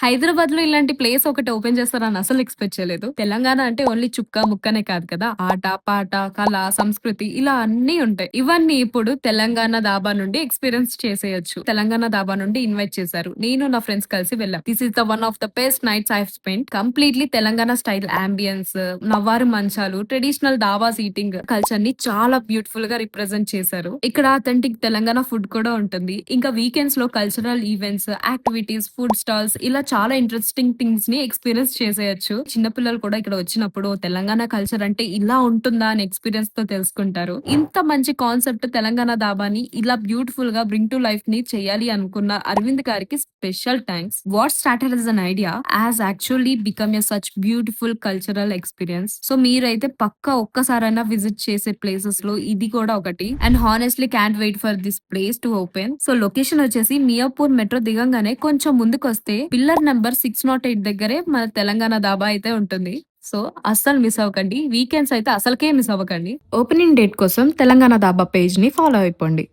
హైదరాబాద్‌లో ఇలాంటి ప్లేస్ ఒకటి ఓపెన్ చేస్తారని అసలు ఎక్స్‌పెక్ట్ చేయలేదు. తెలంగాణ అంటే ఓన్లీ చుక్క, ముక్కనే కాదు కదా! ఆట, పాట, కళ, సంస్కృతి ఇలా అన్నీ ఉంటాయి. ఇవన్నీ ఇప్పుడు తెలంగాణ దాబా నుండి ఎక్స్‌పీరియన్స్ చేసేయొచ్చు. తెలంగాణ దాబా నుండి ఇన్వైట్ చేశారు. నేను నా ఫ్రెండ్స్ కలిసి వెళ్ళాం. This is the one of the best nights I have spent. Completely Telangana style ambience, నవ్వారు మంచాలు, ట్రెడిషనల్ దాబాస్ ఈటింగ్ కల్చర్‌ని చాలా బ్యూటిఫుల్‌గా రిప్రజెంట్ చేశారు. ఇక్కడ అథెంటిక్ తెలంగాణ ఫుడ్ కూడా ఉంటుంది. ఇంకా వీకెండ్స్‌లో cultural events, activities, food stalls ఇలా చాలా ఇంట్రెస్టింగ్ థింగ్స్‌ని ఎక్స్‌పీరియన్స్ చేసేయొచ్చు. చిన్న పిల్లలు కూడా ఇక్కడ వచ్చినప్పుడు తెలంగాణ కల్చర్ అంటే ఇలా ఉంటుందా అని ఎక్స్‌పీరియన్స్‌తో తెలుసుకుంటారు. ఇంత మంచి కాన్సెప్ట్ తెలంగాణ దాబాని ఇలా బ్యూటిఫుల్‌గా బ్రింగ్ టు లైఫ్‌ని చేయాలి అనుకున్న అరవింద్ గారికి special thanks. What started as an idea has actually become a such beautiful cultural experience. So మీరైతే పక్కా ఒక్కసారైనా విజిట్ చేసే ప్లేసెస్‌లో ఇది కూడా ఒకటి. And honestly can't wait for this place to open. So location వచ్చేసి మియాపూర్ మెట్రో దిగంగానే కొంచెం ముందుకొస్తే పిల్లర్ నంబర్ 608 దగ్గరే మన తెలంగాణ దాబా అయితే ఉంటుంది. సో అస్సలు మిస్ అవ్వకండి. వీకెండ్స్ అయితే అసలకే మిస్ అవ్వకండి. ఓపెనింగ్ డేట్ కోసం తెలంగాణ దాబా పేజ్ ని ఫాలో అయిపోండి.